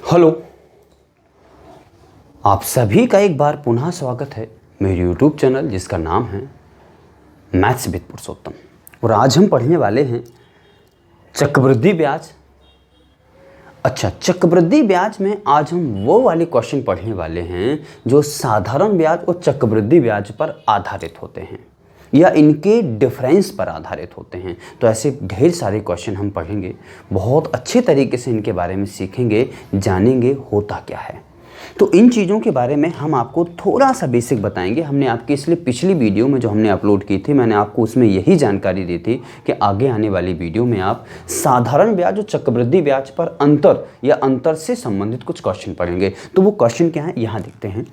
Hello, आप सभी का एक बार पुनः स्वागत है मेरे YouTube चैनल जिसका नाम है मैथ्स विद पुरुषोत्तम। और आज हम पढ़ने वाले हैं चक्रवृद्धि ब्याज। अच्छा, चक्रवृद्धि ब्याज में आज हम वो वाले क्वेश्चन पढ़ने वाले हैं जो साधारण ब्याज और चक्रवृद्धि ब्याज पर आधारित होते हैं या इनके डिफरेंस पर आधारित होते हैं। तो ऐसे ढेर सारे क्वेश्चन हम पढ़ेंगे, बहुत अच्छे तरीके से इनके बारे में सीखेंगे, जानेंगे होता क्या है। तो इन चीज़ों के बारे में हम आपको थोड़ा सा बेसिक बताएंगे। हमने आपकी इसलिए पिछली वीडियो में जो हमने अपलोड की थी, मैंने आपको उसमें यही जानकारी दी थी कि आगे आने वाली वीडियो में आप साधारण ब्याज और चक्रवृद्धि ब्याज पर अंतर या अंतर से संबंधित कुछ क्वेश्चन पढ़ेंगे। तो वो क्वेश्चन क्या है, यहाँ देखते हैं।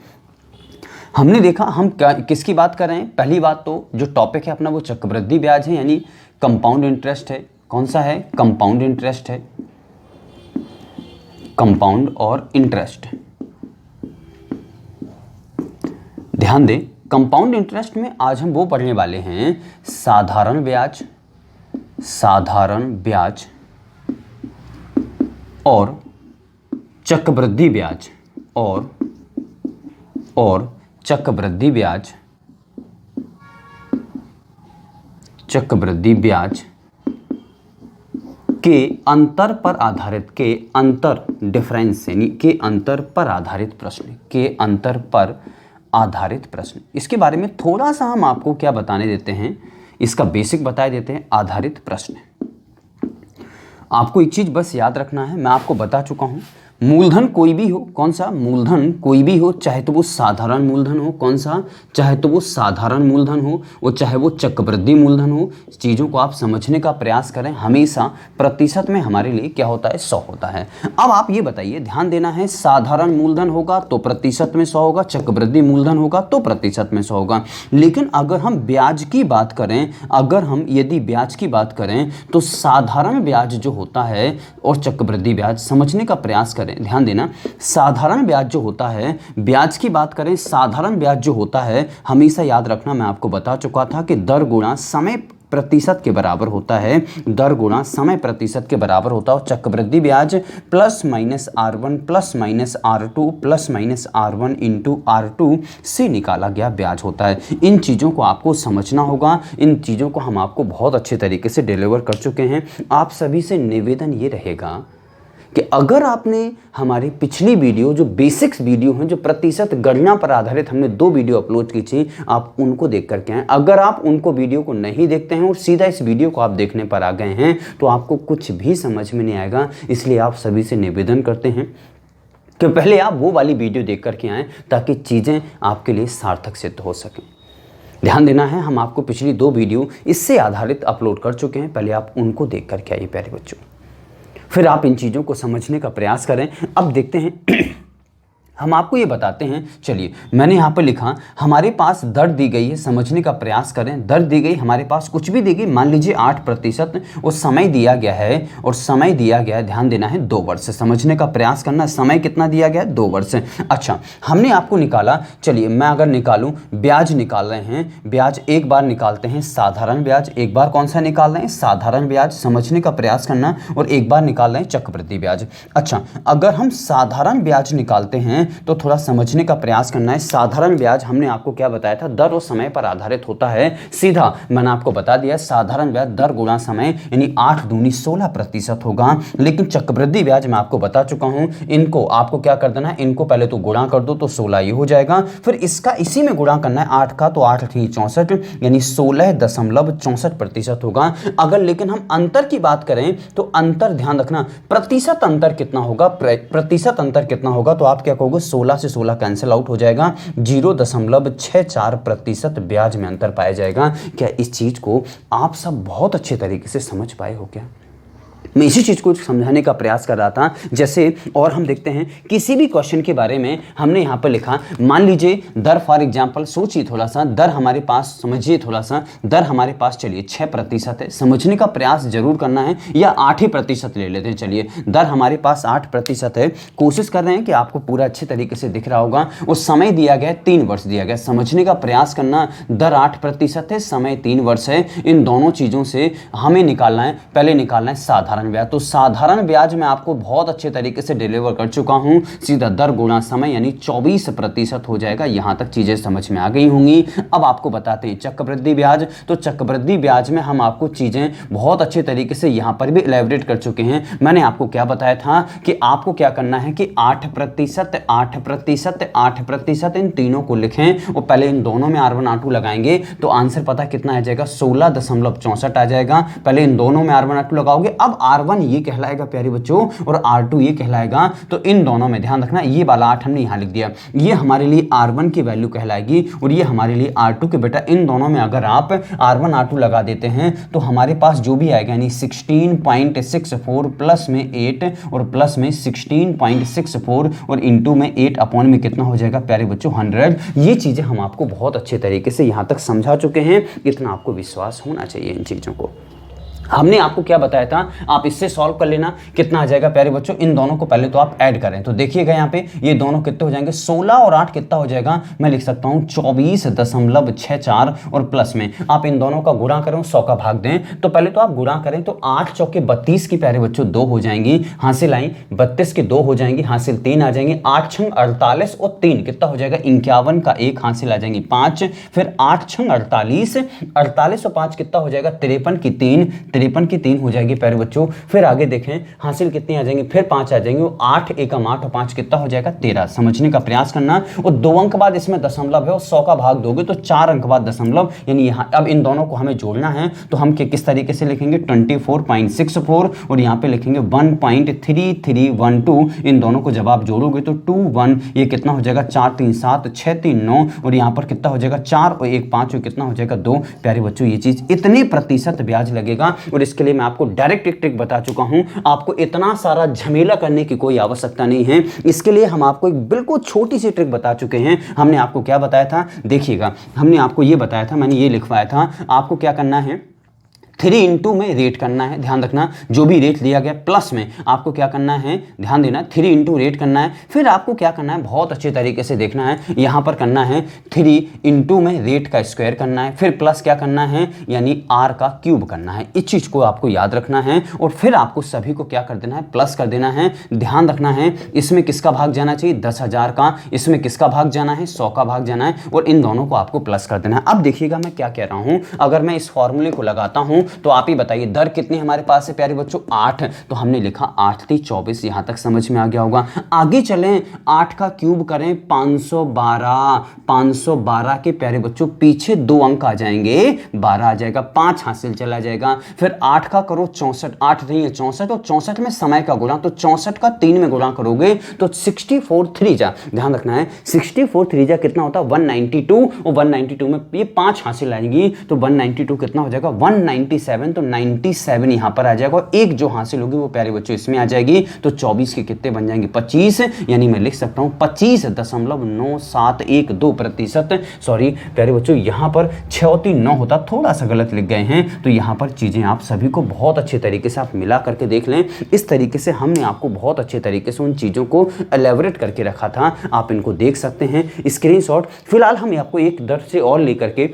हमने देखा हम किसकी बात कर रहे हैं। पहली बात तो जो टॉपिक है अपना वो चक्रवृद्धि ब्याज है, यानी कंपाउंड इंटरेस्ट है। कौन सा है? कंपाउंड इंटरेस्ट है, कंपाउंड और इंटरेस्ट। ध्यान दें, कंपाउंड इंटरेस्ट में आज हम वो पढ़ने वाले हैं साधारण ब्याज, साधारण ब्याज और चक्रवृद्धि ब्याज और चक्रवृद्धि ब्याज, चक्रवृद्धि ब्याज के अंतर पर आधारित, के अंतर डिफरेंस यानी के अंतर पर आधारित प्रश्न, के अंतर पर आधारित प्रश्न। इसके बारे में थोड़ा सा हम आपको क्या बताने देते हैं, इसका बेसिक बता देते हैं। आधारित प्रश्न, आपको एक चीज बस याद रखना है, मैं आपको बता चुका हूं, मूलधन कोई भी हो, कौन सा? मूलधन कोई भी हो, चाहे तो वो साधारण मूलधन हो, कौन सा? चाहे तो वो साधारण मूलधन हो और चाहे वो चक्रवृद्धि मूलधन हो। इस चीज़ों को आप समझने का प्रयास करें। हमेशा प्रतिशत में हमारे लिए क्या होता है? 100 होता है। अब आप ये बताइए, ध्यान देना है, साधारण मूलधन होगा तो प्रतिशत में 100 होगा, चक्रवृद्धि मूलधन होगा तो प्रतिशत में 100 होगा। लेकिन अगर हम ब्याज की बात करें, यदि ब्याज की बात करें तो साधारण ब्याज जो होता है और चक्रवृद्धि ब्याज समझने का प्रयास करें। ध्यान देना, साधारण ब्याज जो होता है, ब्याज की बात करें, साधारण ब्याज जो होता है, हमेशा याद रखना, मैं आपको बता चुका था कि दर गुणा समय प्रतिशत के बराबर होता है, दर गुणा समय प्रतिशत के बराबर होता है। और चक्रवृद्धि ब्याज plus minus R1 plus minus R2 plus minus R1 into R2 से निकाला गया ब्याज होता है। इन चीज़ों को आपको समझना होगा, इन चीज़ों को हम आपको बहुत अच्छे तरीके से डिलीवर कर चुके हैं। आप सभी से निवेदन ये रहेगा कि अगर आपने हमारी पिछली वीडियो, जो बेसिक्स वीडियो हैं, जो प्रतिशत गणना पर आधारित हमने 2 वीडियो अपलोड की थी, आप उनको देख करके आएँ। अगर आप उनको वीडियो को नहीं देखते हैं और सीधा इस वीडियो को आप देखने पर आ गए हैं तो आपको कुछ भी समझ में नहीं आएगा। इसलिए आप सभी से निवेदन करते हैं कि पहले आप वो वाली वीडियो देख करके आएँ ताकि चीज़ें आपके लिए सार्थक सिद्ध हो सकें। ध्यान देना है, हम आपको पिछली 2 वीडियो इससे आधारित अपलोड कर चुके हैं, पहले आप उनको देख करके आइए प्यारे बच्चों, फिर आप इन चीज़ों को समझने का प्रयास करें। अब देखते हैं हम आपको ये बताते हैं। चलिए, मैंने यहाँ पर लिखा, हमारे पास दर दी गई है, समझने का प्रयास करें। दर दी गई, हमारे पास कुछ भी दी गई, मान लीजिए 8% और समय दिया गया है, और समय दिया गया है, ध्यान देना है 2 वर्ष। समझने का प्रयास करना, समय कितना दिया गया है? 2 वर्ष। अच्छा, हमने आपको निकाला, चलिए मैं अगर निकालूं, ब्याज निकाल रहे हैं, ब्याज एक बार निकालते हैं साधारण ब्याज, एक बार कौन सा निकाल रहे हैं? साधारण ब्याज, समझने का प्रयास करना, और एक बार निकाल रहे हैं चक्रवृद्धि ब्याज। अच्छा, अगर हम साधारण ब्याज निकालते हैं तो थोड़ा समझने का प्रयास करना है। साधारण ब्याज हमने आपको क्या बताया था? दर और समय पर आधारित होता है। सीधा मैंने आपको बता दिया, साधारण ब्याज दर गुणा समय, यानी 8 दूनी 16% होगा। लेकिन चक्रवृद्धि ब्याज मैं आपको बता चुका हूं, इनको आपको क्या कर देना है, इनको पहले तो गुणा कर दो तो 16 ये हो जाएगा, फिर इसका इसी में गुणा करना है 8 का, तो 8 × 64 यानी 16.64% होगा। अगर लेकिन हम अंतर की बात करें तो अंतर, ध्यान रखना, प्रतिशत अंतर कितना होगा? प्रतिशत अंतर कितना होगा? तो आप क्या कहोगे? 16 से 16 कैंसिल आउट हो जाएगा, 0.64% ब्याज में अंतर पाया जाएगा। क्या इस चीज को आप सब बहुत अच्छे तरीके से समझ पाए हो क्या? मैं इसी चीज़ को समझाने का प्रयास कर रहा था। जैसे और हम देखते हैं किसी भी क्वेश्चन के बारे में हमने यहाँ पर लिखा, मान लीजिए दर, फॉर एग्जांपल सोचिए थोड़ा सा, दर हमारे पास, समझिए थोड़ा सा, दर हमारे पास चलिए 6% है। समझने का प्रयास जरूर करना है, या 8% ले लेते हैं। चलिए दर हमारे पास 8% है, कोशिश कर रहे हैं कि आपको पूरा अच्छे तरीके से दिख रहा होगा। और समय दिया गया 3 वर्ष दिया गया, समझने का प्रयास करना। दर 8% है, समय 3 वर्ष है। इन दोनों चीज़ों से हमें निकालना है, पहले निकालना है साधारण साधारण ब्याज। तो साधारण ब्याज मैं आपको बहुत अच्छे तरीके से डिलीवर कर चुका हूं, सीधा दर गुणा समय यानी 24% हो जाएगा। यहां तक चीजें समझ में आ गई होंगी। अब आपको बताते हैं चक्रवृद्धि ब्याज। तो चक्रवृद्धि ब्याज में हम आपको चीजें बहुत अच्छे तरीके से यहां पर भी इलेबोरेट कर चुके हैं। मैंने आपको क्या बताया था कि आपको क्या करना है कि 8%, 8%, 8% इन तीनों को लिखें और पहले इन दोनों में R1 R2 लगाएंगे तो आंसर पता कितना आ जाएगा, 16.64 आ जाएगा। पहले इन दोनों में R1 R2 लगाओगे, अब R1 ये कहलाएगा प्यारे बच्चों और R2 ये कहलाएगा। तो इन दोनों में ध्यान रखना, ये वाला 8 हमने यहां लिख दिया, ये हमारे लिए R1 की वैल्यू कहलाएगी और ये हमारे लिए R2 के। बेटा इन दोनों में अगर आप R1 R2 लगा देते हैं तो हमारे पास जो भी आएगा यानी 16.64 प्लस में 8 और प्लस में 16.64 और इंटू में 8 अपॉन में कितना हो जाएगा प्यारे बच्चों 100। ये चीजें हम आपको बहुत अच्छे तरीके से यहां तक समझा चुके हैं, इतना आपको विश्वास होना चाहिए इन चीजों को। हमने आपको क्या बताया था, आप इससे सॉल्व कर लेना, कितना आ जाएगा प्यारे बच्चों। इन दोनों को पहले तो आप ऐड करें तो देखिएगा यहाँ पे ये दोनों कितने हो जाएंगे, 16 और 8 कितना हो जाएगा, मैं लिख सकता हूँ 24.64 और प्लस में आप इन दोनों का गुणा करें, 100 का भाग दें। तो पहले तो आप गुणा करें तो 8 चौके 32 की प्यारे बच्चों 2 हो जाएंगी, हासिल आई 32 की 2 हो जाएंगी, हासिल 3 आ जाएंगे, 8 छंग 48 और 3 कितना हो जाएगा 51 का 1 हासिल आ जाएंगी 5, फिर 8 छंग 48, 48 और 5 कितना हो जाएगा 53 की 3, 53 की 3 हो जाएगी प्यारे बच्चों। फिर आगे देखें हासिल कितनी आ जाएंगी, फिर 5 आ जाएंगे, 8 एकम 8 और 5 कितना हो जाएगा 13। समझने का प्रयास करना, और 2 अंक बाद इसमें दशमलव है और 100 का भाग दोगे तो 4 अंक बाद दशमलव, यानी यहाँ अब इन दोनों को हमें जोड़ना है तो हम किस तरीके से लिखेंगे 24.64 और यहाँ पे लिखेंगे 1.3312। इन दोनों को जब आप जोड़ोगे तो 21 ये कितना हो जाएगा 4 3 7 6 3 9 और यहाँ पर कितना हो जाएगा 4 और 1 5 और कितना हो जाएगा 2। प्यारे बच्चों ये चीज इतने प्रतिशत ब्याज लगेगा और इसके लिए मैं आपको डायरेक्ट एक ट्रिक बता चुका हूं, आपको इतना सारा झमेला करने की कोई आवश्यकता नहीं है। इसके लिए हम आपको एक बिल्कुल छोटी सी ट्रिक बता चुके हैं। हमने आपको क्या बताया था, देखिएगा हमने आपको ये बताया था, मैंने ये लिखवाया था, आपको क्या करना है 3 इंटू में रेट करना है, ध्यान रखना जो भी रेट लिया गया प्लस में आपको क्या करना है, ध्यान देना 3 इंटू रेट करना है। फिर आपको क्या करना है, बहुत अच्छे तरीके से देखना है, यहाँ पर करना है 3 इंटू में रेट का स्क्वायर करना है, फिर प्लस क्या करना है यानी r का क्यूब करना है। इस चीज़ को आपको याद रखना है और फिर आपको सभी को क्या कर देना है, प्लस कर देना है। ध्यान रखना है इसमें किसका भाग जाना चाहिए 10,000 का, इसमें किसका भाग जाना है 100 का भाग जाना है और इन दोनों को आपको प्लस कर देना है। अब देखिएगा मैं क्या कह रहा हूँ, अगर मैं इस फॉर्मूले को लगाता हूँ तो आप ही बताइए दर कितनी हमारे पास है प्यारे बच्चों 8, तो हमने लिखा 8 × 24, यहां तक समझ में आ गया होगा। आगे चलें 8 का क्यूब करें 512, 512 के प्यारे बच्चों पीछे 2 अंक आ जाएंगे 12 आ जाएगा, 5 हासिल चला जाएगा। फिर 8 का करो 64, 8 नहीं है 64 और 64 में समय का गुणा, तो 64 का 3 में गुणा करोगे तो 64 3 जा, ध्यान रखना है 64 3 जा कितना होता है 192 और 192 में ये 5 हासिल आएंगी तो 192 कितना हो जाएगा 197, तो 97 यहां पर आ जाएगा और एक जो हासिल होगी वो प्यारे बच्चों इसमें आ जाएगी। तो 24 के कितने बन जाएंगे 25, यानी मैं लिख सकता हूं 25.9712%। सॉरी प्यारे बच्चों यहां पर 6 और 3 9 होता, थोड़ा सा गलत लिख गए हैं। तो यहां पर चीजें आप सभी को बहुत अच्छे तरीके से आप मिला करके देख लें। इस तरीके से हमने आपको बहुत अच्छे तरीके से उन चीजों को एलेबोरेट करके रखा था, आप इनको देख सकते हैं स्क्रीनशॉट। फिलहाल हम आपको एक दर से और लेकर के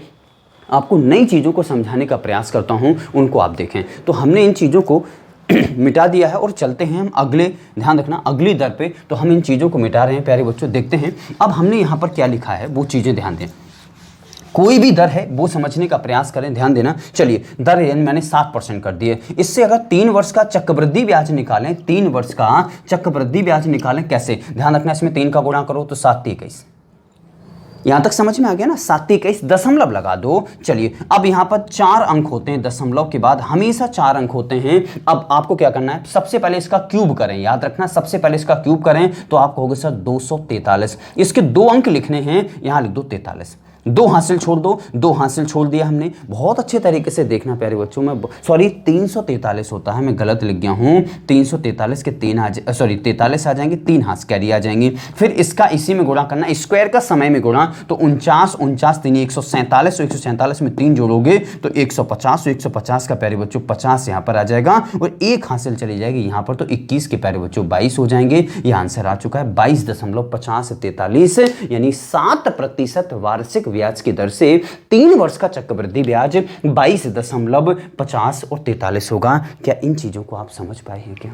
आपको नई चीज़ों को समझाने का प्रयास करता हूं, उनको आप देखें। तो हमने इन चीज़ों को मिटा दिया है और चलते हैं हम अगले, ध्यान रखना अगली दर पे। तो हम इन चीज़ों को मिटा रहे हैं प्यारे बच्चों, देखते हैं अब हमने यहाँ पर क्या लिखा है वो चीज़ें ध्यान दें। कोई भी दर है वो समझने का प्रयास करें, ध्यान देना। चलिए दर मैंने 7% कर दिए, इससे अगर 3 वर्ष का चक्रवृद्धि ब्याज निकालें, 3 वर्ष का चक्रवृद्धि ब्याज निकालें कैसे, ध्यान रखना इसमें 3 का गुणा करो तो 7 × 21, यहां तक समझ में आ गया ना, 7 × 21 दशमलव लगा दो। चलिए अब यहां पर 4 अंक होते हैं, दशमलव के बाद हमेशा 4 अंक होते हैं। अब आपको क्या करना है, सबसे पहले इसका क्यूब करें, याद रखना सबसे पहले इसका क्यूब करें तो आप कहोगे सर 243, इसके 2 अंक लिखने हैं, यहां लिख दो 43, 2 हासिल छोड़ दो, 2 हासिल छोड़ दिया हमने। बहुत अच्छे तरीके से देखना प्यारे बच्चों, में सॉरी 343 होता है, मैं गलत लिख गया हूँ। 343 के 3 सॉरी 43 आ जाएंगे, 3 हाथ कैरी आ जाएंगे। फिर इसका इसी में गुणा करना, स्क्वायर का समय में गुणा, तो 49 49 3 147 और 147 में 3 जोड़ोगे तो 150 और 150 का प्यारे बच्चों 50 यहाँ पर आ जाएगा और 1 हासिल चली जाएगी यहाँ पर, तो 21 के प्यारे बच्चों 22 हो जाएंगे। ये आंसर आ चुका है 22.5043, यानी 7% वार्षिक ब्याज की दर से 3 वर्ष का चक्रवृद्धि ब्याज 22.50 और 43 होगा। क्या इन चीजों को आप समझ पाए हैं क्या?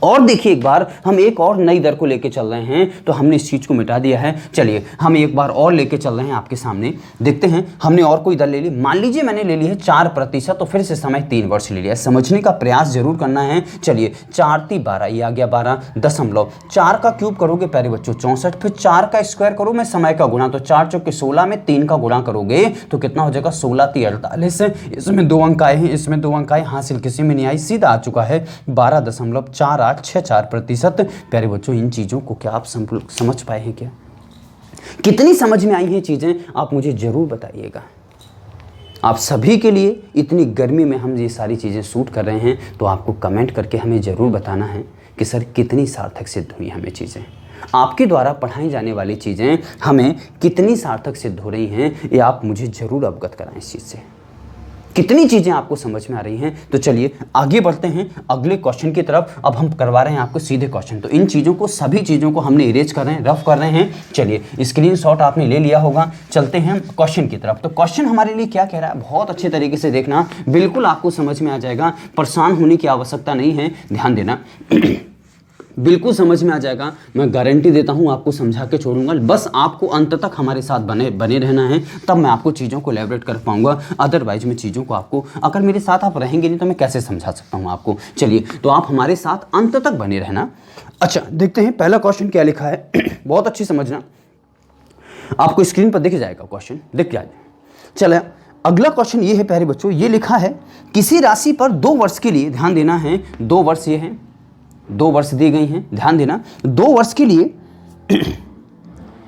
और देखिए एक बार हम एक और नई दर को लेके चल रहे हैं, तो हमने इस चीज को मिटा दिया है। चलिए हम एक बार और लेके चल रहे हैं आपके सामने, देखते हैं हमने और कोई दर ले ली। मान लीजिए मैंने ले ली है 4%, तो फिर से समय 3 वर्ष ले लिया। समझने का प्रयास जरूर करना है। चलिए 4 × 12, ये आ गया 12.4 का क्यूब करोगे प्यारे बच्चों 64, फिर 4 का स्क्वायर करो मैं समय का गुणा, तो 4 × 16 में 3 का गुणा करोगे तो कितना हो जाएगा 16 × 48। इसमें 2 अंक आए हैं, इसमें 2 अंक आए, हासिल किसी में नहीं आई, सीधा आ चुका है 12.4864%। प्यारे बच्चों इन चीज़ों को क्या आप समझ पाए हैं क्या? कितनी समझ में आई हैं चीज़ें आप मुझे ज़रूर बताइएगा। आप सभी के लिए इतनी गर्मी में हम ये सारी चीज़ें शूट कर रहे हैं, तो आपको कमेंट करके हमें ज़रूर बताना है कि सर कितनी सार्थक सिद्ध हुई हमें चीज़ें। आपके द्वारा पढ़ाई जाने वाली चीज़ें हमें कितनी सार्थक सिद्ध हो रही हैं, ये आप मुझे ज़रूर अवगत कराएं इस चीज़ से। कितनी चीज़ें आपको समझ में आ रही हैं। तो चलिए आगे बढ़ते हैं अगले क्वेश्चन की तरफ। अब हम करवा रहे हैं आपको सीधे क्वेश्चन, तो इन चीज़ों को सभी चीज़ों को हमने इरेज कर रहे हैं, रफ कर रहे हैं। चलिए स्क्रीनशॉट आपने ले लिया होगा, चलते हैं क्वेश्चन की तरफ। तो क्वेश्चन हमारे लिए क्या कह रहा है, बहुत अच्छे तरीके से देखना, बिल्कुल आपको समझ में आ जाएगा, परेशान होने की आवश्यकता नहीं है, ध्यान देना बिल्कुल समझ में आ जाएगा। मैं गारंटी देता हूँ आपको समझा के छोड़ूंगा, बस आपको अंत तक हमारे साथ बने रहना है, तब मैं आपको चीज़ों को एलैबोरेट कर पाऊंगा। अदरवाइज मैं चीज़ों को आपको, अगर मेरे साथ आप रहेंगे नहीं तो मैं कैसे समझा सकता हूँ आपको। चलिए तो आप हमारे साथ अंत तक बने रहना। अच्छा देखते हैं पहला क्वेश्चन क्या लिखा है बहुत अच्छी समझना, आपको स्क्रीन पर दिख जाएगा, क्वेश्चन दिख जाएगा। चले अगला क्वेश्चन ये है प्यारे बच्चों, ये लिखा है किसी राशि पर 2 वर्ष के लिए, ध्यान देना है 2 वर्ष, ये है 2 वर्ष दी गई हैं, ध्यान देना 2 वर्ष के लिए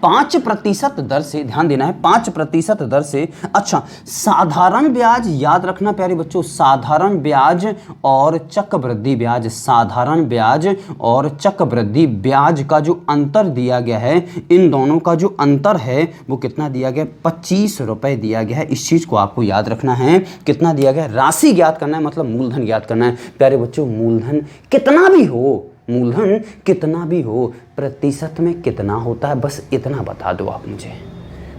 5% दर से, ध्यान देना है 5% दर से। अच्छा साधारण ब्याज याद रखना प्यारे बच्चों, साधारण ब्याज और चक्रवृद्धि ब्याज, साधारण ब्याज और चक्रवृद्धि ब्याज का जो अंतर दिया गया है, इन दोनों का जो अंतर है वो कितना दिया गया, 25 रुपए दिया गया है। इस चीज को आपको याद रखना है, कितना दिया गया, राशि ज्ञात करना है, मतलब मूलधन ज्ञात करना है। प्यारे बच्चों मूलधन कितना भी हो, मूलधन कितना भी हो, प्रतिशत में कितना होता है बस इतना बता दो आप मुझे।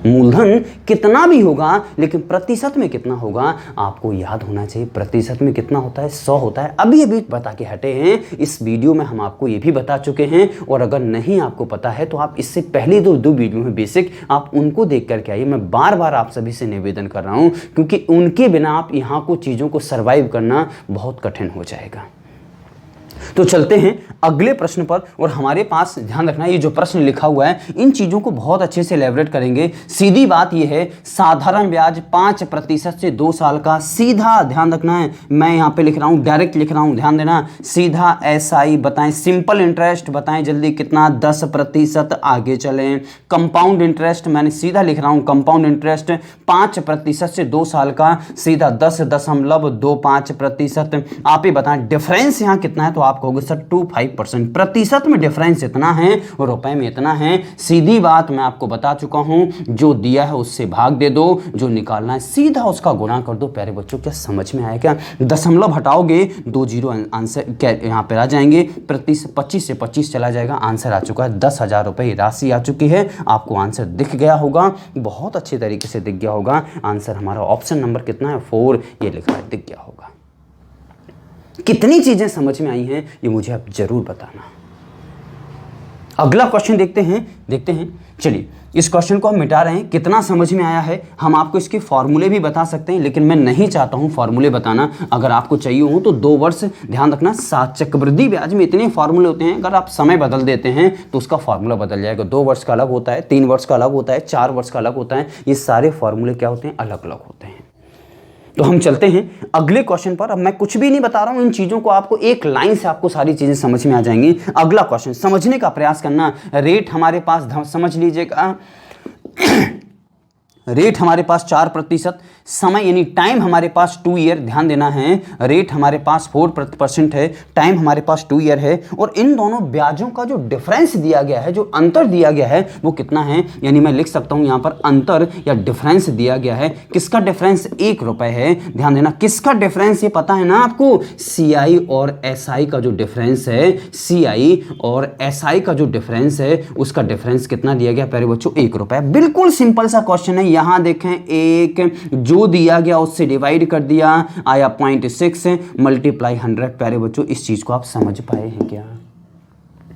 मूलधन कितना भी होगा लेकिन प्रतिशत में कितना होगा आपको याद होना चाहिए। प्रतिशत में कितना होता है, 100 होता है। अभी अभी बता के हटे हैं, इस वीडियो में हम आपको ये भी बता चुके हैं, और अगर नहीं आपको पता है तो आप इससे पहले दो वीडियो में बेसिक आप उनको देख करके आइए। मैं बार बार आप सभी से निवेदन कर रहा हूँ, क्योंकि उनके बिना आप यहाँ को चीज़ों को सर्वाइव करना बहुत कठिन हो जाएगा। तो चलते हैं अगले प्रश्न पर, और हमारे पास ध्यान रखना ये जो प्रश्न लिखा हुआ है इन चीजों को बहुत अच्छे से एलैबोरेट करेंगे। सीधी बात ये है, साधारण ब्याज 5% से 2 साल का, सीधा ध्यान रखना है, मैं यहाँ पे लिख रहा हूँ, डायरेक्ट लिख रहा हूँ, ध्यान देना, सीधा SI बताएं, सिंपल इंटरेस्ट बताएं जल्दी कितना, 10%। आगे चलें, कंपाउंड इंटरेस्ट मैंने सीधा लिख रहा हूँ, कंपाउंड इंटरेस्ट 5% से 2 साल का, सीधा 10.25%। आप ही बताएं डिफरेंस यहाँ कितना है, तो आप कहोगे सर 25%। प्रतिशत में डिफरेंस इतना है और रुपए में इतना है। सीधी बात मैं आपको बता चुका हूं, जो दिया है उससे भाग दे दो, जो निकालना है सीधा उसका गुणा कर दो। प्यारे बच्चों क्या समझ में आया क्या? दशमलव हटाओगे 2 जीरो आंसर क्या यहाँ पे आ जाएंगे, 25 से 25 चला जाएगा, आंसर आ चुका है 10,000 रुपए राशि आ चुकी है। आपको आंसर दिख गया होगा, बहुत अच्छे तरीके से दिख गया होगा। आंसर हमारा ऑप्शन नंबर कितना है 4, ये लिखा है, दिख गया होगा। कितनी चीजें समझ में आई हैं ये मुझे आप जरूर बताना। अगला क्वेश्चन देखते हैं। चलिए इस क्वेश्चन को हम मिटा रहे हैं, कितना समझ में आया है। हम आपको इसके फॉर्मूले भी बता सकते हैं, लेकिन मैं नहीं चाहता हूं फॉर्मूले बताना। अगर आपको चाहिए हो तो 2 वर्ष, ध्यान रखना, चक्रवृद्धि ब्याज में इतने फॉर्मूले होते हैं, अगर आप समय बदल देते हैं तो उसका फॉर्मूला बदल जाएगा। 2 वर्ष का अलग होता है, 3 वर्ष का अलग होता है, 4 वर्ष का अलग होता है। ये सारे फॉर्मूले क्या होते हैं, अलग अलग होते हैं। तो हम चलते हैं अगले क्वेश्चन पर। अब मैं कुछ भी नहीं बता रहा हूं, इन चीजों को आपको एक लाइन से आपको सारी चीजें समझ में आ जाएंगी। अगला क्वेश्चन समझने का प्रयास करना। रेट हमारे पास समझ लीजिएगा रेट हमारे पास 4%, समय यानी टाइम हमारे पास 2 ईयर, ध्यान देना है, रेट हमारे पास 4% है, टाइम हमारे पास 2 ईयर है, और इन दोनों ब्याजों का जो डिफरेंस दिया गया है, जो अंतर दिया गया है, वो कितना है, यानी मैं लिख सकता हूं यहां पर अंतर या डिफरेंस दिया गया है। किसका डिफरेंस? 1 रुपए है। ध्यान देना, किसका डिफरेंस ये पता है ना आपको? CI और SI का जो डिफरेंस है, CI और SI का जो डिफरेंस है, उसका डिफरेंस कितना दिया गया प्यारे बच्चों? 1 रुपए। बिल्कुल सिंपल सा क्वेश्चन है। यहां देखें, एक जो दिया गया उससे डिवाइड कर दिया, आया 0.6 मल्टीप्लाई 100। प्यारे बच्चों, इस चीज को आप समझ पाए हैं क्या?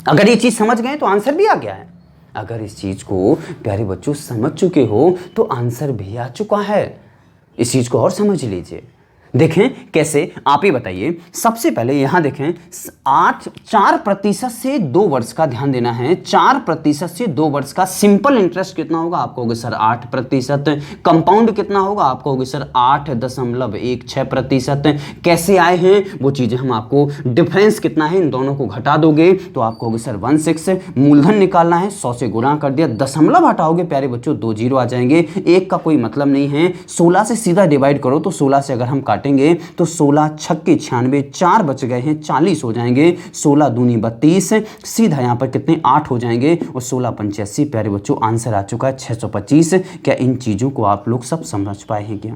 अगर ये चीज समझ गए तो आंसर भी आ गया है। अगर इस चीज को प्यारे बच्चों समझ चुके हो तो आंसर भी आ चुका है। इस चीज को और समझ लीजिए। देखें कैसे, आप ही बताइए। सबसे पहले यहां देखें, 4% से 2 वर्ष का, ध्यान देना है, 4% से 2 वर्ष का सिंपल इंटरेस्ट कितना होगा? आप कहोगे सर 8%। कंपाउंड कितना होगा? आप कहोगे सर 8.16%। कैसे आए हैं वो चीजें हम आपको, डिफरेंस कितना है इन दोनों को घटा दोगे तो आप कहोगे सर 16। मूलधन निकालना है, 100 से गुणा कर दिया, दशमलव हटाओगे प्यारे बच्चों 2 जीरो आ जाएंगे। एक का कोई मतलब नहीं है। 16 से सीधा डिवाइड करो तो 16 से अगर हम काटेंगे तो 16 छक्के 96, 4 बच गए हैं, 40 हो जाएंगे। 16 दूनी 32, सीधा यहां पर कितने 8 हो जाएंगे, और 16 85। प्यारे बच्चों, आंसर आ चुका है 625। क्या इन चीजों को आप लोग सब समझ पाए हैं क्या?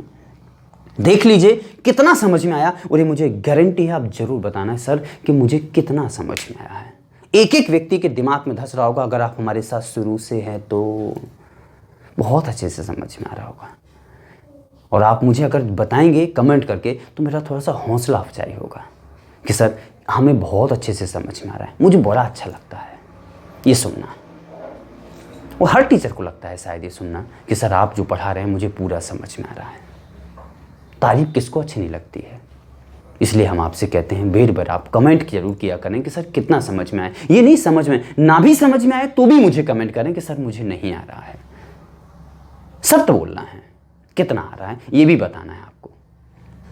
देख लीजिए कितना समझ में आया, और ये मुझे गारंटी है आप जरूर बताना है सर कि मुझे कितना समझ में आया है। एक एक व्यक्ति के दिमाग में धस रहा होगा, अगर आप हमारे साथ शुरू से हैं तो बहुत अच्छे से समझ में आ रहा होगा। और आप मुझे अगर बताएंगे कमेंट करके तो मेरा थोड़ा सा हौसला अफजाई होगा कि सर हमें बहुत अच्छे से समझ में आ रहा है। मुझे बड़ा अच्छा लगता है ये सुनना, और हर टीचर को लगता है शायद ये सुनना कि सर आप जो पढ़ा रहे हैं मुझे पूरा समझ में आ रहा है। तारीफ किसको अच्छी नहीं लगती है? इसलिए हम आपसे कहते हैं बेर बार आप कमेंट जरूर किया करें कि सर कितना समझ में आए। ये नहीं समझ में ना भी समझ में आए तो भी मुझे कमेंट करें कि सर मुझे नहीं आ रहा है। सत्य बोलना है, कितना आ रहा है ये भी बताना है आपको।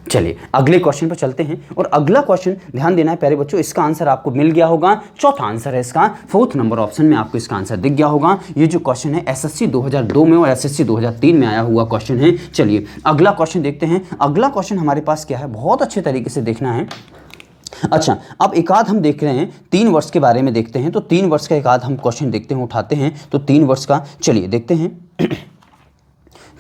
चलिए अगले क्वेश्चन पर चलते हैं, और अगला क्वेश्चन ध्यान देना है प्यारे बच्चों, इसका आंसर आपको मिल गया होगा। चौथा आंसर है इसका, 4th नंबर ऑप्शन में आपको इसका आंसर दिख गया होगा। ये जो क्वेश्चन है SSC 2002 में और SSC 2003 में आया हुआ क्वेश्चन है। चलिए अगला क्वेश्चन देखते हैं। अगला क्वेश्चन हमारे पास क्या है, बहुत अच्छे तरीके से देखना है। अच्छा, अब एक आध हम देख रहे हैं 3 वर्ष के बारे में देखते हैं, तो 3 वर्ष का एक आध हम क्वेश्चन देखते हैं, उठाते हैं। तो 3 वर्ष का चलिए देखते हैं।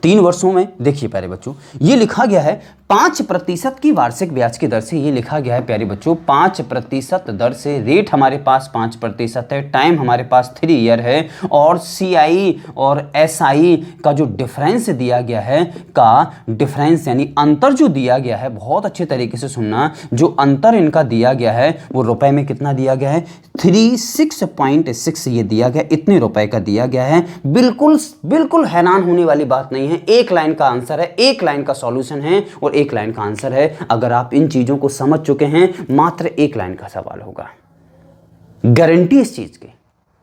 3 वर्षों में देखिए प्यारे बच्चों, ये लिखा गया है 5% की वार्षिक ब्याज की दर से, ये लिखा गया है प्यारे बच्चों 5% दर से। रेट हमारे पास 5% है, टाइम हमारे पास 3 ईयर है, और CI और SI का जो डिफरेंस दिया गया है, का डिफरेंस यानी अंतर जो दिया गया है, बहुत अच्छे तरीके से सुनना, जो अंतर इनका दिया गया है वो रुपए में कितना दिया गया है? 36.6 ये दिया गया, इतने रुपए का दिया गया है। बिल्कुल बिल्कुल हैरान होने वाली बात नहीं है। एक लाइन का आंसर है, एक लाइन का सॉल्यूशन है, और एक लाइन का आंसर है। अगर आप इन चीजों को समझ चुके हैं, मात्र एक लाइन का सवाल होगा, गारंटी इस चीज की।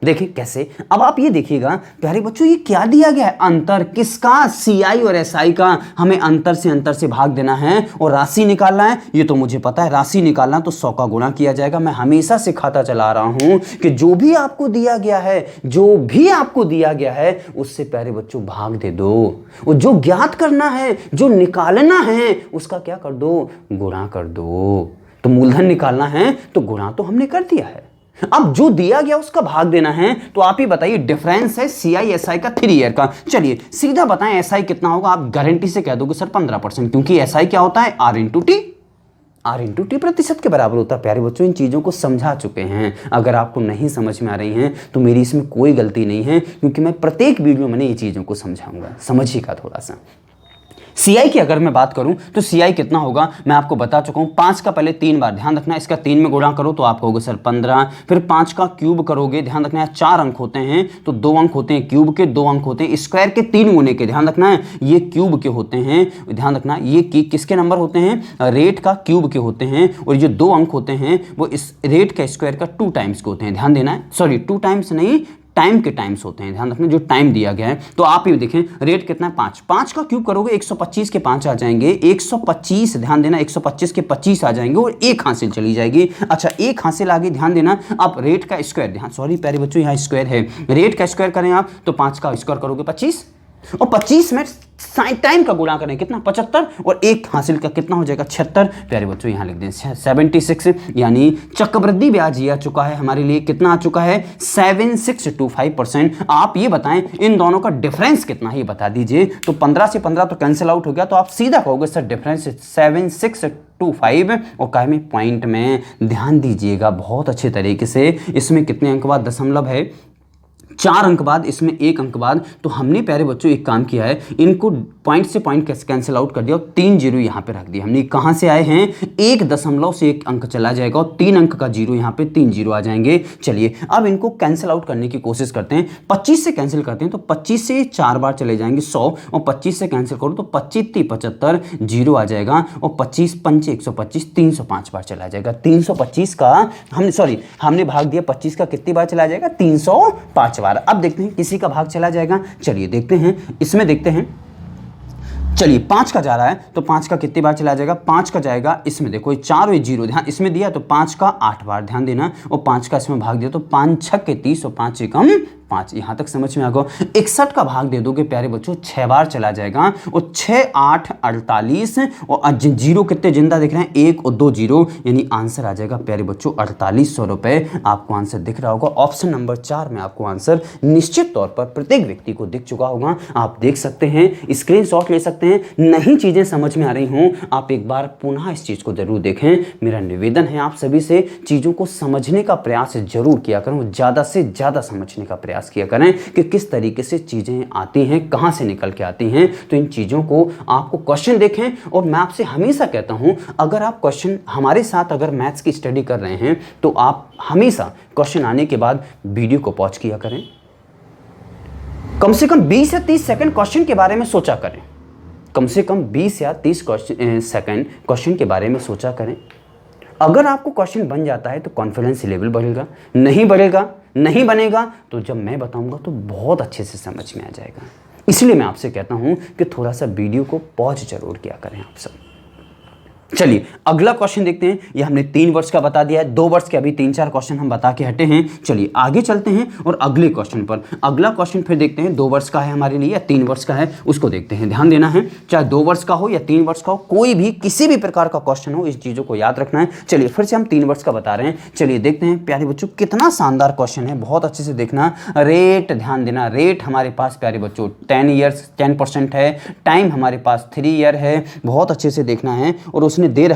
देखिए कैसे, अब आप ये देखिएगा प्यारे बच्चों, ये क्या दिया गया है? अंतर किसका? CI और SI का। हमें अंतर से भाग देना है और राशि निकालना है। ये तो मुझे पता है, राशि निकालना तो 100 का गुणा किया जाएगा। मैं हमेशा सिखाता चला रहा हूं कि जो भी आपको दिया गया है, जो भी आपको दिया गया है, उससे प्यारे बच्चों भाग दे दो। और जो ज्ञात करना है, जो निकालना है, उसका क्या कर दो? गुणा कर दो। तो मूलधन निकालना है तो गुणा तो हमने कर दिया है, अब जो दिया गया उसका भाग देना है। तो आप ही बताइए, डिफरेंस है CI SI का 3 ईयर का। चलिए सीधा बताएं SI कितना होगा? आप गारंटी से कह दोगे सर 15%, क्योंकि SI क्या होता है? R इंटू टी प्रतिशत के बराबर होता है। प्यारे बच्चों इन चीज़ों को समझा चुके हैं। अगर आपको नहीं समझ में आ रही हैं तो मेरी इसमें कोई गलती नहीं है, क्योंकि मैं प्रत्येक वीडियो में ये चीज़ों को समझाऊंगा। समझिएगा थोड़ा सा। CI की अगर मैं बात करूं तो CI कितना होगा मैं आपको बता चुका हूं। 5 का पहले 3 बार, ध्यान रखना, इसका 3 में गुणा करो तो आप कहोगे सर 15। फिर 5 का क्यूब करोगे, ध्यान रखना है 4 अंक होते हैं तो 2 अंक होते हैं क्यूब के, 2 अंक होते हैं स्क्वायर के, 3 गुने के, ध्यान रखना है ये क्यूब के होते हैं। ध्यान रखना ये किसके नंबर होते हैं? रेट का क्यूब के होते हैं। और ये 2 अंक होते हैं वो इस रेट का स्क्वायर का 2 टाइम्स के होते हैं। ध्यान देना है, सॉरी 2 टाइम्स नहीं, टाइम के टाइम्स होते हैं। ध्यान रखना जो टाइम दिया गया है। तो आप ये देखें रेट कितना है? 5। 5 का क्यूब करोगे 125 के 5 आ जाएंगे, 125, ध्यान देना 125 के 25 आ जाएंगे, और एक हासिल चली जाएगी। अच्छा एक हासिल आ गई, ध्यान देना। अब रेट का स्क्वायर, ध्यान, सॉरी प्यारे बच्चों यहाँ स्क्वायर है, रेट का स्क्वायर करें आप तो 5 का स्क्वायर करोगे 25, और 25 में टाइम का गुणा करें कितना 75 और एक हासिल का कितना हो जाएगा 76। प्यारे बच्चों यहाँ लिख दें 76, यानी चक्रवृद्धि ब्याज ये आ चुका है हमारे लिए, कितना आ चुका है 7625%। आप ये बताएं इन दोनों का डिफरेंस कितना है ये बता दीजिए। तो 15 से 15 तो कैंसिल आउट हो गया, तो आप सीधा कहोगे सर डिफरेंस 7625 और काय में पॉइंट में ध्यान दीजिएगा बहुत अच्छे तरीके से। इसमें कितने अंक बाद दशमलव है, 4 अंक बाद, इसमें 1 अंक बाद। तो हमने प्यारे बच्चों एक काम किया है, इनको पॉइंट से पॉइंट कैंसिल आउट कर दिया और 3 जीरो यहाँ पे रख दिया हमने। कहाँ से आए हैं, 1 दशमलव से 1 अंक चला जाएगा और 3 अंक का जीरो यहाँ पे 3 जीरो आ जाएंगे। चलिए अब इनको कैंसिल आउट करने की कोशिश करते हैं। 25 से कैंसिल करते हैं तो 25 से 4 बार चले जाएंगे 100 और 25 से कैंसिल करो तो 25 × 75 जीरो आ जाएगा और 25 × 5 125 305 बार चला जाएगा। 325 का हमने भाग दिया 25 का कितनी बार चला जाएगा 305 बार। अब देखते हैं किसी का भाग चला जाएगा, चलिए देखते हैं, इसमें देखते हैं। चलिए 5 का जा रहा है तो 5 का कितनी बार चला जाएगा, 5 का जाएगा, इसमें देखो 4 और 0 ध्यान इसमें दिया तो 5 का 8 बार ध्यान देना और 5 का इसमें भाग दिया तो 5 6 के 30 और 5 एकम 5। यहाँ तक समझ में आ गया। 61 का भाग दे दोगे प्यारे बच्चों 6 बार चला जाएगा और 6 8 48 और जीरो कितने जिंदा दिख रहे हैं 1 और 2 जीरो, यानी आंसर आ जाएगा प्यारे बच्चों 4800 रुपए। आपको आंसर दिख रहा होगा ऑप्शन नंबर 4 में आपको आंसर निश्चित तौर पर प्रत्येक व्यक्ति को दिख चुका होगा। आप देख सकते हैं, स्क्रीनशॉट ले सकते हैं। नहीं चीजें समझ में आ रही हों आप एक बार पुनः इस चीज को जरूर देखें। मेरा निवेदन है आप सभी से चीजों को समझने का प्रयास जरूर किया करें, ज्यादा से ज्यादा समझने का प्रयास किया करें कि किस तरीके से चीजें आती हैं, कहां से निकल के आती हैं। तो इन चीजों को आपको क्वेश्चन देखें और मैं आपसे हमेशा कहता हूं अगर आप क्वेश्चन हमारे साथ अगर मैथ्स की स्टडी कर रहे हैं तो आप हमेशा क्वेश्चन आने के बाद वीडियो को पॉज किया करें, कम से कम 20 या 30 सेकंड क्वेश्चन के बारे में सोचा करें, कम से कम 20 या 30 सेकंड क्वेश्चन के बारे में सोचा करें। अगर आपको क्वेश्चन बन जाता है तो कॉन्फिडेंस लेवल बढ़ेगा, नहीं बनेगा तो जब मैं बताऊंगा तो बहुत अच्छे से समझ में आ जाएगा। इसलिए मैं आपसे कहता हूं कि थोड़ा सा वीडियो को पॉज जरूर किया करें आप सब। चलिए अगला क्वेश्चन देखते हैं। ये हमने 3 वर्ष का बता दिया है, 2 वर्ष के अभी 3-4 क्वेश्चन हम बता के हटे हैं। चलिए आगे चलते हैं और अगले क्वेश्चन पर। अगला क्वेश्चन फिर देखते हैं 2 वर्ष का है हमारे लिए या 3 वर्ष का है, उसको देखते हैं। ध्यान देना है, चाहे 2 वर्ष का हो या 3 वर्ष का हो, कोई भी किसी भी प्रकार का क्वेश्चन हो, इस चीज़ों को याद रखना है। चलिए फिर से हम 3 वर्ष का बता रहे हैं। चलिए देखते हैं प्यारे बच्चों कितना शानदार क्वेश्चन है, बहुत अच्छे से देखना। रेट ध्यान देना, रेट हमारे पास प्यारे बच्चों 10 ईयर्स 10% है, टाइम हमारे पास 3 ईयर है, बहुत अच्छे से देखना है। और उसने दे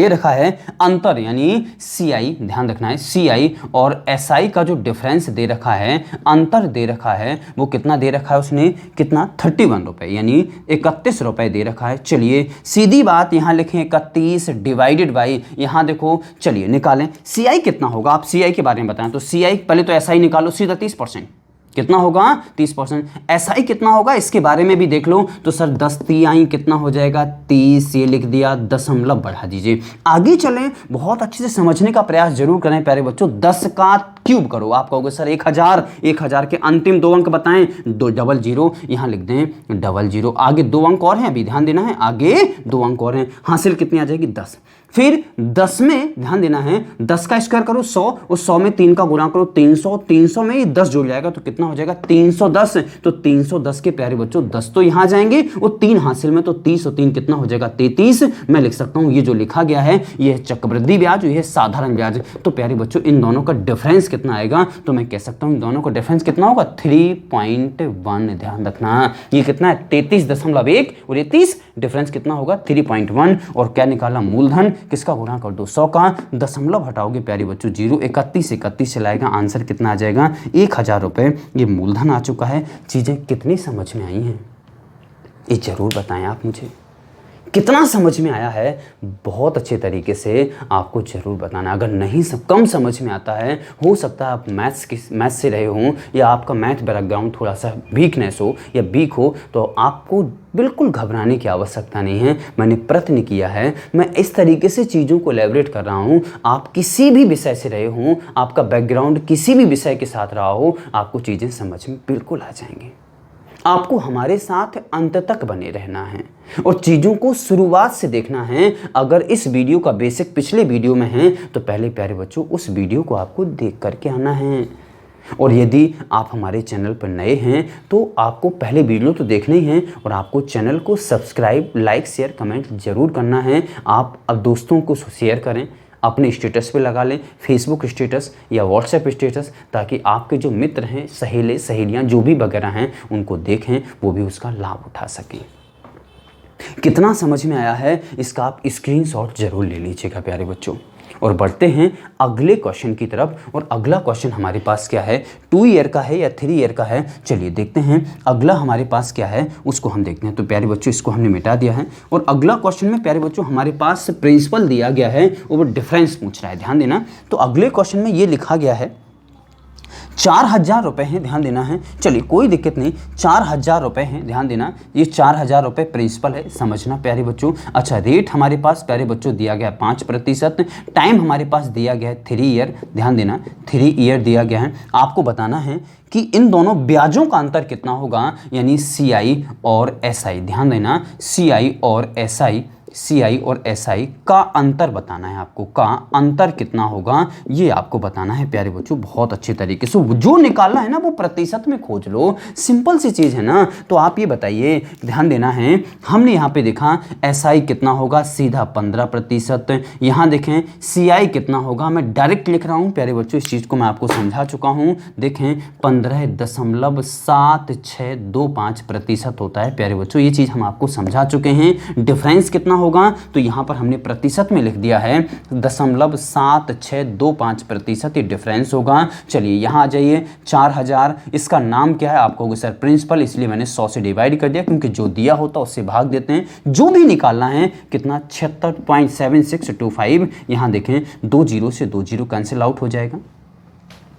रखा है अंतर यानी CI, ध्यान रखना है CI और SI का जो डिफरेंस दे रखा है, अंतर दे रखा है, वो कितना दे रखा है उसने, कितना 31 रुपए यानी 31 रुपए दे रखा है। चलिए सीधी बात यहाँ लिखें 31 डिवाइडेड बाई, यहाँ देखो चलिए निकालें CI कितना होगा। आप CI के बारे में बताएं तो CI पहले तो SI निकालो, सीधा 30% कितना होगा 30%। SI कितना होगा इसके बारे में भी देख लो। तो सर 10 तिहाई कितना हो जाएगा 30, ये लिख दिया, दशमलव बढ़ा दीजिए। आगे चलें, बहुत अच्छे से समझने का प्रयास जरूर करें प्यारे बच्चों। 10 का क्यूब करो, आप कहोगे सर 1000 के अंतिम 2 अंक बताएं, 2 डबल जीरो, यहाँ लिख दें डबल जीरो। आगे 2 अंक और हैं, अभी ध्यान देना है, आगे 2 अंक और हैं। हासिल कितनी आ जाएगी 10। फिर 10 में ध्यान देना है, 10 का स्क्वायर करो 100 और 100 में 3 का गुणा करो 300, 300 में ये 10 जुड़ जाएगा तो कितना हो जाएगा 310। तो 310 के प्यारे बच्चों 10 तो यहाँ जाएंगे और 3 हासिल में, तो 30 और 3 कितना हो जाएगा 33। मैं लिख सकता हूँ ये जो लिखा गया है ये चक्रवृद्धि ब्याज, ये साधारण ब्याज। तो प्यारे बच्चों इन दोनों का डिफरेंस कितना आएगा, तो मैं कह सकता हूँ इन दोनों का डिफरेंस कितना होगा 3.1। ध्यान रखना ये कितना है 33.1 और ये 30, डिफरेंस कितना होगा 3.1। और क्या निकाला मूलधन, किसका गुणा कर दो 100 का, दशमलव हटाओगे प्यारे बच्चों 0, 31 चलाएगा, आंसर कितना आ जाएगा 1000 रुपए। ये मूलधन आ चुका है। चीजें कितनी समझ में आई हैं ये जरूर बताएं आप मुझे, कितना समझ में आया है बहुत अच्छे तरीके से आपको जरूर बताना। अगर नहीं कम समझ में आता है, हो सकता है आप मैथ्स से रहे हों या आपका मैथ बैकग्राउंड थोड़ा सा वीकनेस हो या वीक हो, तो आपको बिल्कुल घबराने की आवश्यकता नहीं है। मैंने प्रयत्न किया है, मैं इस तरीके से चीज़ों को एलैबोरेट कर रहा हूँ। आप किसी भी विषय से रहे हों, आपका बैकग्राउंड किसी भी विषय के साथ रहा हो, आपको चीज़ें समझ में बिल्कुल आ जाएंगी। आपको हमारे साथ अंत तक बने रहना है और चीज़ों को शुरुआत से देखना है। अगर इस वीडियो का बेसिक पिछले वीडियो में है तो पहले प्यारे बच्चों उस वीडियो को आपको देख करके आना है। और यदि आप हमारे चैनल पर नए हैं तो आपको पहले वीडियो तो देखने ही हैं और आपको चैनल को सब्सक्राइब, लाइक, शेयर, कमेंट ज़रूर करना है। आप अब दोस्तों को शेयर करें, अपने स्टेटस पे लगा लें, फेसबुक स्टेटस या व्हाट्सएप स्टेटस, ताकि आपके जो मित्र हैं, सहेले सहेलियाँ जो भी वगैरह हैं उनको देखें, वो भी उसका लाभ उठा सकें। कितना समझ में आया है इसका आप स्क्रीनशॉट जरूर ले लीजिएगा प्यारे बच्चों। और बढ़ते हैं अगले क्वेश्चन की तरफ। और अगला क्वेश्चन हमारे पास क्या है, 2 ईयर का है या 3 ईयर का है, चलिए देखते हैं अगला हमारे पास क्या है, उसको हम देखते हैं। तो प्यारे बच्चों इसको हमने मिटा दिया है और अगला क्वेश्चन में प्यारे बच्चों हमारे पास प्रिंसिपल दिया गया है और वो डिफरेंस पूछ रहा है, ध्यान देना। तो अगले क्वेश्चन में ये लिखा गया है 4,000 रुपये हैं, ध्यान देना है। चलिए कोई दिक्कत नहीं, 4,000 रुपये हैं, ध्यान देना। ये 4,000 रुपये प्रिंसिपल है, समझना प्यारे बच्चों। अच्छा, रेट हमारे पास प्यारे बच्चों दिया गया 5%, टाइम हमारे पास दिया गया है 3 ईयर, ध्यान देना 3 ईयर दिया गया है। आपको बताना है कि इन दोनों ब्याजों का अंतर कितना होगा, यानी CI और SI, ध्यान देना CI और SI का अंतर बताना है आपको, का अंतर कितना होगा ये आपको बताना है प्यारे बच्चों, बहुत अच्छे तरीके से। जो निकालना है ना वो प्रतिशत में खोज लो, सिंपल सी चीज़ है ना। तो आप ये बताइए, ध्यान देना है, हमने यहाँ पे देखा SI कितना होगा, सीधा 15%। यहाँ देखें CI कितना होगा, मैं डायरेक्ट लिख रहा हूँ प्यारे बच्चों, इस चीज़ को मैं आपको समझा चुका हूँ। देखें 15.7625% होता है प्यारे बच्चों, ये चीज़ हम आपको समझा चुके हैं। डिफरेंस कितना होगा, तो यहां पर हमने प्रतिशत में लिख दिया है 0.7625%, ये डिफरेंस होगा। चलिए यहां आ जाइए, 4,000, इसका नाम क्या है, आपको होगा सर प्रिंसिपल, इसलिए मैंने 100 से डिवाइड कर दिया, क्योंकि जो दिया होता है उससे भाग देते हैं। जो भी निकालना है कितना, 76.7625। यहां देखें 2 जीरो से 2 जीरो कैंसिल आउट हो जाएगा,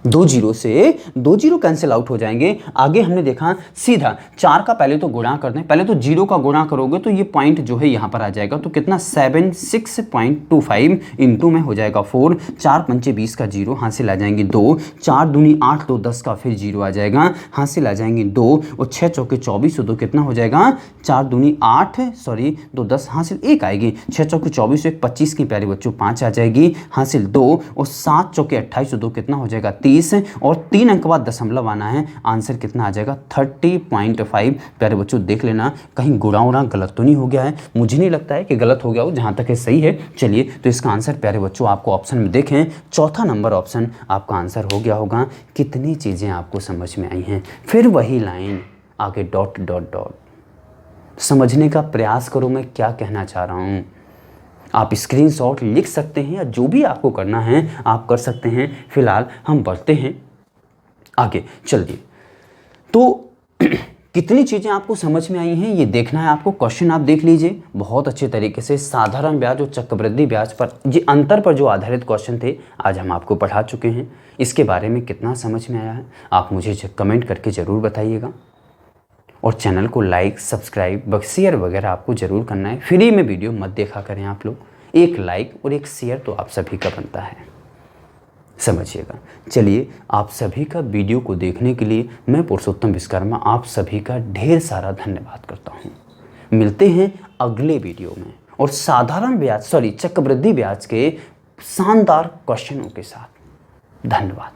2 जीरो से 2 जीरो कैंसिल आउट हो जाएंगे। आगे हमने देखा सीधा 4 का पहले तो गुणा कर दें, पहले तो 0 का गुणा करोगे तो ये पॉइंट जो है यहाँ पर आ जाएगा, तो कितना 76.25 इंटू में हो जाएगा 4, 4 पंचे 20 का 0, हासिल आ जाएंगे 2, 4 दूनी 8, 2 10 का फिर 0 आ जाएगा, हासिल आ जाएंगे 2, और 6 चौके 24, 2 कितना हो जाएगा, 4 दूनी 8, सॉरी 2 10, हासिल 1 आएगी, 6 चौके 24, 1 25 की प्यारे बच्चों 5 आ जाएगी, हासिल 2, और 7 चौके 28, 2 कितना हो जाएगा 30, और 3 अंक बाद दशमलव आना है, आंसर कितना आ जाएगा 30.5। प्यारे बच्चों देख लेना कहीं गुणा उड़ा गलत तो नहीं हो गया है, मुझे नहीं लगता है कि गलत हो गया हो, जहां तक है सही है। चलिए तो इसका आंसर प्यारे बच्चों आपको ऑप्शन में देखें, चौथा नंबर ऑप्शन आपका आंसर हो गया होगा। कितनी चीजें आपको समझ में आई हैं, फिर वही लाइन आगे डॉट डॉट डॉट, समझने का प्रयास करो मैं क्या कहना चाह रहा हूं। आप स्क्रीनशॉट लिख सकते हैं या जो भी आपको करना है आप कर सकते हैं। फिलहाल हम बढ़ते हैं आगे, चलिए। तो कितनी चीज़ें आपको समझ में आई हैं ये देखना है आपको। क्वेश्चन आप देख लीजिए बहुत अच्छे तरीके से, साधारण ब्याज और चक्रवृद्धि ब्याज पर ये अंतर पर जो आधारित क्वेश्चन थे आज हम आपको पढ़ा चुके हैं। इसके बारे में कितना समझ में आया है आप मुझे कमेंट करके ज़रूर बताइएगा, और चैनल को लाइक, सब्सक्राइब, शेयर वगैरह आपको ज़रूर करना है। फ्री में वीडियो मत देखा करें आप लोग, एक लाइक और एक शेयर तो आप सभी का बनता है, समझिएगा। चलिए आप सभी का वीडियो को देखने के लिए मैं पुरुषोत्तम विश्वकर्मा आप सभी का ढेर सारा धन्यवाद करता हूँ। मिलते हैं अगले वीडियो में और साधारण ब्याज चक्रवृद्धि ब्याज के शानदार क्वेश्चनों के साथ। धन्यवाद।